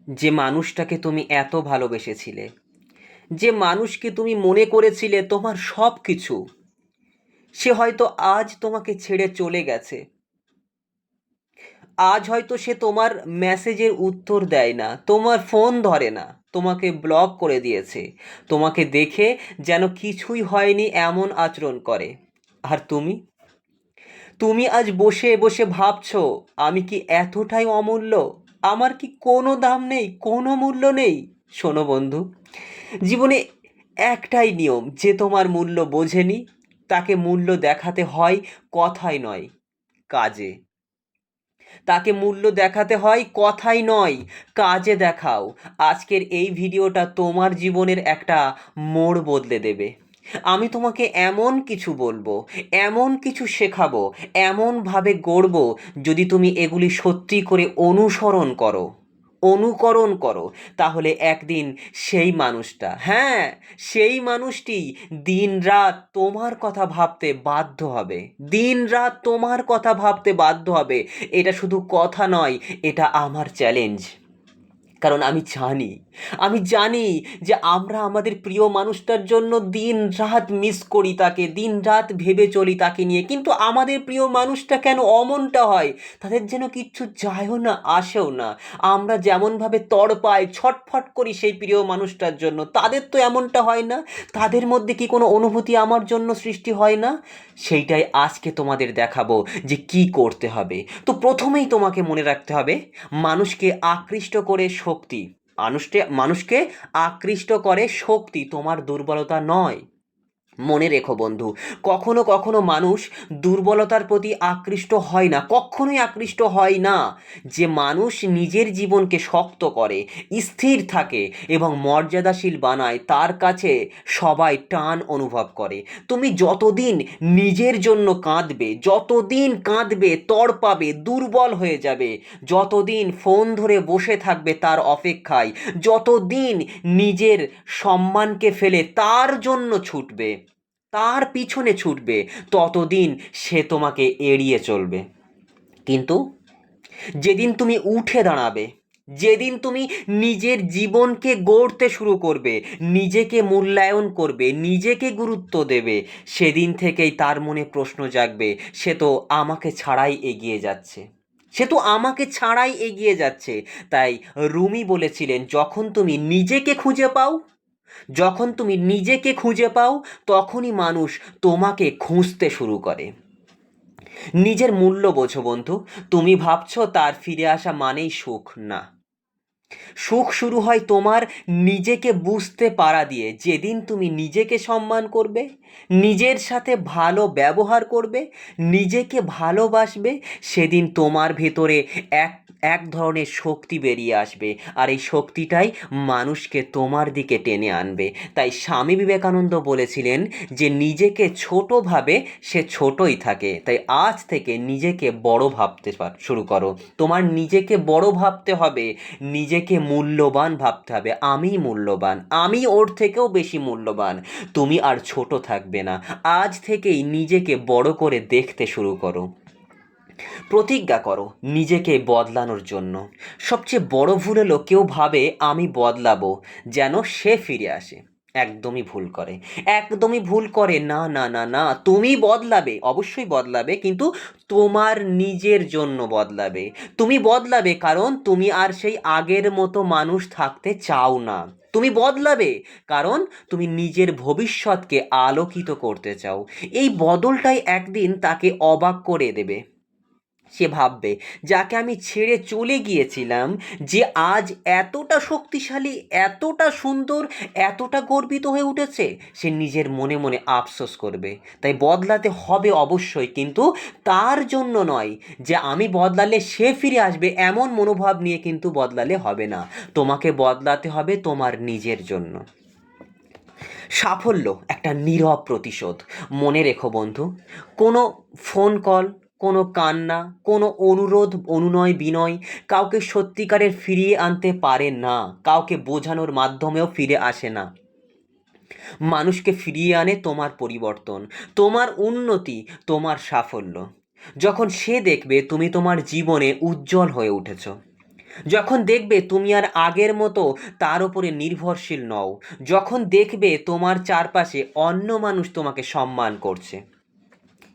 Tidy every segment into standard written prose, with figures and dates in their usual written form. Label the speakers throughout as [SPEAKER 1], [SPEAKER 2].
[SPEAKER 1] যে মানুষটাকে তুমি এত ভালোবেসেছিলে, যে মানুষকে তুমি মনে করেছিলে তোমার সব কিছু, সে হয়তো আজ তোমাকে ছেড়ে চলে গেছে। আজ হয়তো সে তোমার মেসেজের উত্তর দেয় না, তোমার ফোন ধরে না, তোমাকে ব্লক করে দিয়েছে, তোমাকে দেখে যেন কিছুই হয়নি এমন আচরণ করে। আর তুমি তুমি আজ বসে বসে ভাবছো, আমি কি এতটাই অমূল্য? আমার কি কোনো দাম নেই, কোনো মূল্য নেই? শোনো বন্ধু, জীবনে একটাই নিয়ম, যে তোমার মূল্য বোঝেনি তাকে মূল্য দেখাতে হয় কথায় নয়, কাজে। তাকে মূল্য দেখাতে হয় কথাই নয়, কাজে দেখাও। আজকের এই ভিডিওটা তোমার জীবনের একটা মোড় বদলে দেবে। আমি তোমাকে এমন কিছু বলবো, এমন কিছু শেখাবো, এমনভাবে গড়বো, যদি তুমি এগুলি সত্যি করে অনুকরণ করো, তাহলে একদিন সেই মানুষটা, হ্যাঁ, সেই মানুষটি দিনরাত তোমার কথা ভাবতে বাধ্য হবে। দিনরাত তোমার কথা ভাবতে বাধ্য হবে। এটা শুধু কথা নয়, এটা আমার চ্যালেঞ্জ। কারণ আমি জানি যে আমরা আমাদের প্রিয় মানুষটার জন্য দিন রাত মিস করি তাকে, দিন রাত ভেবে চলি তাকে নিয়ে, কিন্তু আমাদের প্রিয় মানুষটা কেন অমনটা হয়? তাদের যেন কিচ্ছু যায়ও না, আসেও না। আমরা যেমনভাবে তড়পাই, ছটফট করি সেই প্রিয় মানুষটার জন্য, তাদের তো এমনটা হয় না। তাদের মধ্যে কি কোনো অনুভূতি আমার জন্য সৃষ্টি হয় না? সেইটাই আজকে তোমাদের দেখাবো যে কি করতে হবে। তো প্রথমেই তোমাকে মনে রাখতে হবে, মানুষকে আকৃষ্ট করে শক্তি, মানুষকে আকৃষ্ট করে শক্তি, তোমার দুর্বলতা নয়। মনে রেখো বন্ধু, কখনো কখনো মানুষ দুর্বলতার প্রতি আকৃষ্ট হয় না, কখনোই আকৃষ্ট হয় না। যে মানুষ নিজের জীবনকে শক্ত করে, স্থির থাকে এবং মর্যাদাশীল বানায়, তার কাছে সবাই টান অনুভব করে। তুমি যতদিন নিজের জন্য কাঁদবে, যতদিন কাঁদবে, তড়পাবে, দুর্বল হয়ে যাবে, যতদিন ফোন ধরে বসে থাকবে তার অপেক্ষায়, যতদিন নিজের সম্মানকে ফেলে তার জন্য ছুটবে, তার পিছনে ছুটবে, ততদিন সে তোমাকে এড়িয়ে চলবে। কিন্তু যেদিন তুমি উঠে দাঁড়াবে, যেদিন তুমি নিজের জীবনকে গড়তে শুরু করবে, নিজেকে মূল্যায়ন করবে, নিজেকে গুরুত্ব দেবে, সেদিন থেকেই তার মনে প্রশ্ন জাগবে, সে তো আমাকে ছাড়াই এগিয়ে যাচ্ছে, সে তো আমাকে ছাড়াই এগিয়ে যাচ্ছে। তাই রুমি বলেছিলেন, যখন তুমি নিজেকে খুঁজে পাও, তখনই মানুষ তোমাকে খুঁজতে শুরু করে। নিজের মূল্য বোঝো বন্ধু। তুমি ভাবছো তার ফিরে আসা মানেই সুখ, না। সুখ শুরু হয় তোমার নিজেকে বুঝতে পারা দিয়ে। যেদিন তুমি নিজেকে সম্মান করবে, নিজের সাথে ভালো ব্যবহার করবে, নিজেকে ভালোবাসবে, সেদিন তোমার ভেতরে এক এক ধরনের শক্তি বেরিয়ে আসবে, আর এই শক্তিটাই মানুষকে তোমার দিকে টেনে আনবে। তাই স্বামী বিবেকানন্দ বলেছিলেন যে নিজেকে ছোট ভাবে সে ছোটই থাকে। তাই আজ থেকে নিজেকে বড় ভাবতে শুরু করো। তোমার নিজেকে বড় ভাবতে হবে, নিজেকে মূল্যবান ভাবতে হবে। আমিই মূল্যবান, আমি ওর থেকেও বেশি মূল্যবান। তুমি আর ছোট থাকবে না। আজ থেকেই নিজেকে বড় করে দেখতে শুরু করো। প্রতিজ্ঞা করো নিজেকে বদলানোর জন্য। সবচেয়ে বড় ভুল হলো কেউ ভাবে আমি বদলাবো যেন সে ফিরে আসে। একদমই ভুল করে, একদমই ভুল করে। না না না না, তুমি বদলাবে, অবশ্যই বদলাবে, কিন্তু তোমার নিজের জন্য বদলাবে। তুমি বদলাবে কারণ তুমি আর সেই আগের মতো মানুষ থাকতে চাও না। তুমি বদলাবে কারণ তুমি নিজের ভবিষ্যৎকে আলোকিত করতে চাও। এই বদলটাই একদিন তাকে অবাক করে দেবে। সে ভাববে, যাকে আমি ছেড়ে চলে গিয়েছিলাম, যে আজ এতটা শক্তিশালী, এতটা সুন্দর, এতটা গর্বিত হয়ে উঠেছে, সে নিজের মনে মনে আফসোস করবে। তাই বদলাতে হবে অবশ্যই, কিন্তু তার জন্য নয় যে আমি বদলালে সে ফিরে আসবে, এমন মনোভাব নিয়ে কিন্তু বদলালে হবে না। তোমাকে বদলাতে হবে তোমার নিজের জন্য। সাফল্য একটা নীরব প্রতিশোধ। মনে রেখো বন্ধু, কোনো ফোন কল, কোনো কান্না, কোনো অনুরোধ, অনুনয় বিনয় কাউকে সত্যিকারের ফিরিয়ে আনতে পারে না। কাউকে বোঝানোর মাধ্যমেও ফিরে আসে না। মানুষকে ফিরিয়ে আনে তোমার পরিবর্তন, তোমার উন্নতি, তোমার সাফল্য। যখন সে দেখবে তুমি তোমার জীবনে উজ্জ্বল হয়ে উঠেছ, যখন দেখবে তুমি আর আগের মতো তার উপরে নির্ভরশীল নও, যখন দেখবে তোমার চারপাশে অন্য মানুষ তোমাকে সম্মান করছে,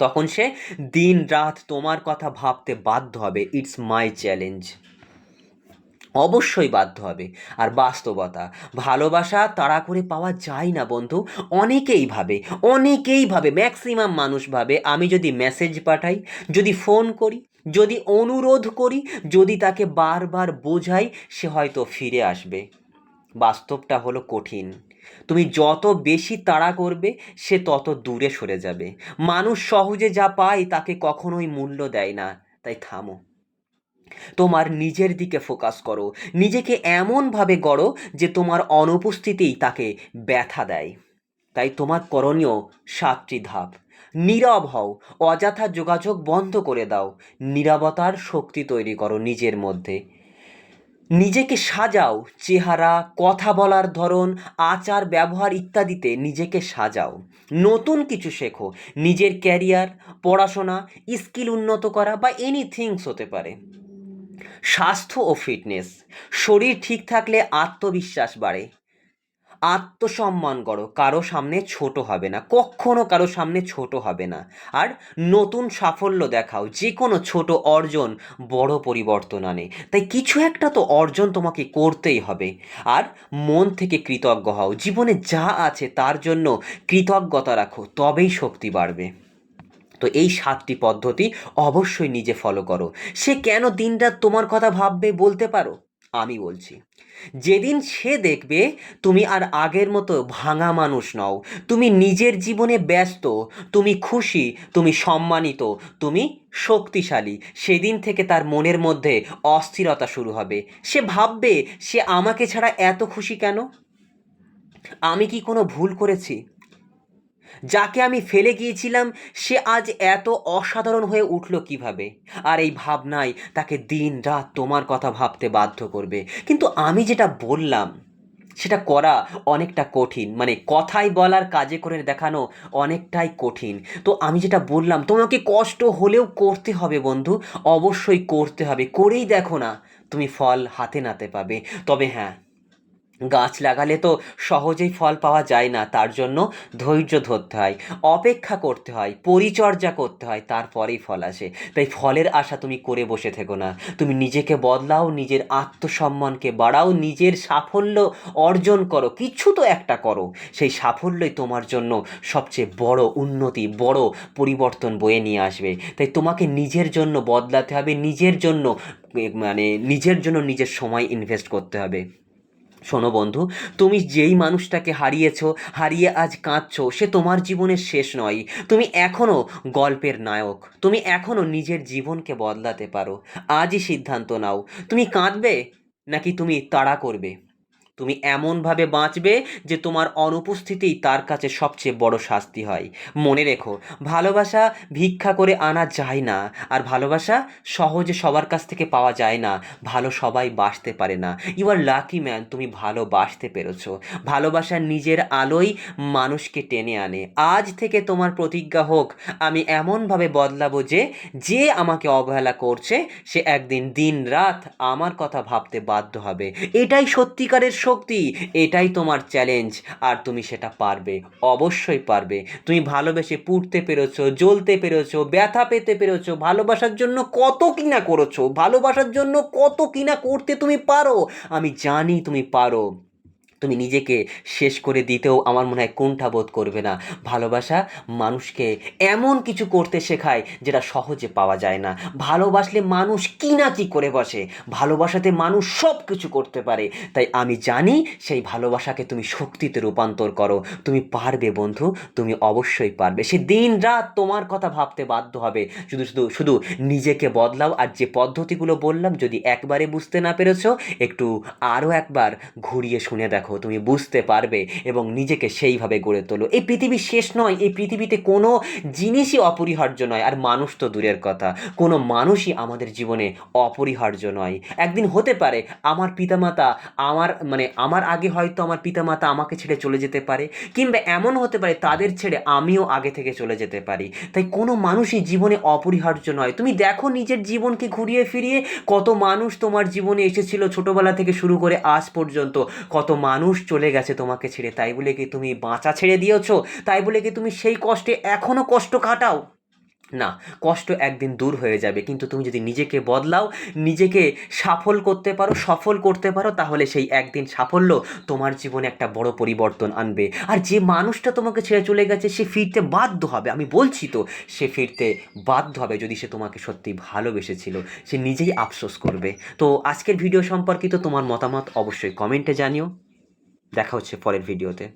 [SPEAKER 1] তখন সে দিন রাত তোমার কথা ভাবতে বাধ্য হবে। ইটস মাই চ্যালেঞ্জ, অবশ্যই বাধ্য হবে। আর বাস্তবতা, ভালোবাসা তাড়া করে পাওয়া যায় না বন্ধু। অনেকেই ভাবে ম্যাক্সিমাম মানুষ ভাবে আমি যদি মেসেজ পাঠাই, যদি ফোন করি, যদি অনুরোধ করি, যদি তাকে বারবার বোঝাই, সে হয়তো ফিরে আসবে। বাস্তবটা হলো কঠিন। তুমি যত বেশি তাড়া করবে সে তত দূরে সরে যাবে। মানুষ সহজে যা পায় তাকে কখনোই মূল্য দেয় না। তাই থামো, তোমার নিজের দিকে ফোকাস করো, নিজেকে এমনভাবে গড়ো যে তোমার অনুপস্থিতিই তাকে ব্যথা দেয়। তাই তোমার করণীয় 7টি ধাপ। নীরব হও, অযথা যোগাযোগ বন্ধ করে দাও, নীরবতার শক্তি তৈরি করো নিজের মধ্যে। নিজেকে সাজাও, চেহারা, কথা বলার ধরন, আচার ব্যবহার ইত্যাদিতে নিজেকে সাজাও। নতুন কিছু শেখো, নিজের ক্যারিয়ার, পড়াশোনা, স্কিল উন্নত করা বা এনিথিংস হতে পারে। স্বাস্থ্য ও ফিটনেস, শরীর ঠিক থাকলে আত্মবিশ্বাস বাড়ে। আত্মসম্মান করো, কারো সামনে ছোট হবে না, কখনো কারো সামনে ছোট হবে না। আর নতুন সাফল্য দেখাও, যে কোনো ছোট অর্জন বড় পরিবর্তন আনে। তাই কিছু একটা তো অর্জন তোমাকে করতেই হবে। আর মন থেকে কৃতজ্ঞ হও, জীবনে যা আছে তার জন্য কৃতজ্ঞতা রাখো, তবেই শক্তি বাড়বে। তো এই 7টি পদ্ধতি অবশ্যই নিজে ফলো করো। সে কেন দিনরাত তোমার কথা ভাববে বলতে পারো? আমি বলছি, যেদিন সে দেখবে তুমি আর আগের মতো ভাঙা মানুষ নও, তুমি নিজের জীবনে ব্যস্ত, তুমি খুশি, তুমি সম্মানিত, তুমি শক্তিশালী, সেদিন থেকে তার মনের মধ্যে অস্থিরতা শুরু হবে। সে ভাববে, সে আমাকে ছাড়া এত খুশি কেন? আমি কি কোনো ভুল করেছি? যাকে আমি ফেলে গিয়েছিলাম সে আজ এত অসাধারণ হয়ে উঠল কিভাবে? আর এই ভাবনাই তাকে দিন রাত তোমার কথা ভাবতে বাধ্য করবে। কিন্তু আমি যেটা বললাম সেটা করা অনেকটা কঠিন, মানে কথায় বলার কাজে করে দেখানো অনেকটাই কঠিন। তো আমি যেটা বললাম তোমাকে কষ্ট হলেও করতে হবে বন্ধু, অবশ্যই করতে হবে। করেই দেখো না, তুমি ফল হাতে নাতে পাবে। তবে হ্যাঁ, গাছ লাগালে তো সহজেই ফল পাওয়া যায় না, তার জন্য ধৈর্য ধরতে হয়, অপেক্ষা করতে হয়, পরিচর্যা করতে হয়, তারপরেই ফল আসে। তাই ফলের আশা তুমি করে বসে থেকো না, তুমি নিজেকে বদলাও, নিজের আত্মসম্মানকে বাড়াও, নিজের সাফল্য অর্জন করো, কিছু তো একটা করো। সেই সাফল্যই তোমার জন্য সবচেয়ে বড় উন্নতি, বড় পরিবর্তন বয়ে নিয়ে আসবে। তাই তোমাকে নিজের জন্য বদলাতে হবে, নিজের জন্য নিজের সময় ইনভেস্ট করতে হবে। শোনো বন্ধু, তুমি যেই মানুষটাকে হারিয়েছো, হারিয়ে আজ কাঁদছো, সে তোমার জীবনের শেষ নয়। তুমি এখনও গল্পের নায়ক, তুমি এখনও নিজের জীবনকে বদলাতে পারো। আজই সিদ্ধান্ত নাও, তুমি কাঁদবে নাকি তুমি তাড়া করবে। তুমি এমনভাবে বাঁচবে যে তোমার অনুপস্থিতিই তার কাছে সবচেয়ে বড় শাস্তি হয়। মনে রেখো, ভালোবাসা ভিক্ষা করে আনা যায় না, আর ভালোবাসা সহজে সবার কাছ থেকে পাওয়া যায় না। ভালো সবাই বাসতে পারে না। ইউ আর লাকি ম্যান, তুমি ভালোবাসতে পেরেছো। ভালোবাসা নিজের আলোয় মানুষকে টেনে আনে। আজ থেকে তোমার প্রতিজ্ঞা হোক, আমি এমনভাবে বদলাবো যে যে আমাকে অবহেলা করছে সে একদিন দিন রাত আমার কথা ভাবতে বাধ্য হবে। এটাই সত্যিকারের শক্তি, এটাই তোমার চ্যালেঞ্জ। আর তুমি সেটা পারবে, অবশ্যই পারবে। তুমি ভালোবেসে পুড়তে পেরেছো, জ্বলতে পেরেছো, ব্যথা পেতে পেরেছো, ভালোবাসার জন্য কত কিনা করেছো, ভালোবাসার জন্য কত কিনা করতে তুমি পারো। আমি জানি তুমি পারো। তুমি নিজেকে শেষ করে দিতেও আমার মনে হয় কুণ্ঠাবোধ করবে না। ভালোবাসা মানুষকে এমন কিছু করতে শেখায় যেটা সহজে পাওয়া যায় না। ভালোবাসলে মানুষ কি না কি করে বসে, ভালোবাসাতে মানুষ সব কিছু করতে পারে। তাই আমি জানি সেই ভালোবাসাকে তুমি শক্তিতে রূপান্তর করো। তুমি পারবে বন্ধু, তুমি অবশ্যই পারবে। সে দিন রাত তোমার কথা ভাবতে বাধ্য হবে। শুধু শুধু শুধু নিজেকে বদলাও। আর যে পদ্ধতিগুলো বললাম যদি একবারে বুঝতে না পেরেছো, একটু আরও একবার ঘুরিয়ে শুনে দেখো। দেখো, তুমি বুঝতে পারবে এবং নিজেকে সেইভাবে গড়ে তোলো। এই পৃথিবী শেষ নয়, এই পৃথিবীতে কোনো জিনিসই অপরিহার্য নয়, আর মানুষ তো দূরের কথা, কোনো মানুষই আমাদের জীবনে অপরিহার্য নয়। একদিন হতে পারে আমার পিতামাতা আমার আগে হয়তো আমার পিতামাতা আমাকে ছেড়ে চলে যেতে পারে, কিংবা এমন হতে পারে তাদের ছেড়ে আমিও আগে থেকে চলে যেতে পারি। তাই কোনো মানুষই জীবনে অপরিহার্য নয়। তুমি দেখো নিজের জীবনকে ঘুরিয়ে ফিরিয়ে, কত মানুষ তোমার জীবনে এসেছিল ছোটবেলা থেকে শুরু করে আজ পর্যন্ত, কত মানুষ চলে গেছে তোমাকে ছেড়ে। তাই বলে কি তুমি বাঁচা ছেড়ে দিয়েছো? তাই বলে কি তুমি সেই কষ্টে এখনো কষ্ট কাটাও? না, কষ্ট একদিন দূর হয়ে যাবে, কিন্তু তুমি যদি নিজেকে বদলাও, নিজেকে সফল করতে পারো, তাহলে সেই একদিন সাফল্য তোমার জীবনে একটা বড় পরিবর্তন আনবে। আর যে মানুষটা তোমাকে ছেড়ে চলে গেছে সে ফিরতে বাধ্য হবে, আমি বলছি তো, সে ফিরতে বাধ্য হবে। যদি সে তোমাকে সত্যি ভালোবেসেছিল, সে নিজেই আফসোস করবে। তো আজকের ভিডিও সম্পর্কিত তোমার মতামত অবশ্যই কমেন্টে জানিও। দেখা হচ্ছে পরের ভিডিওতে।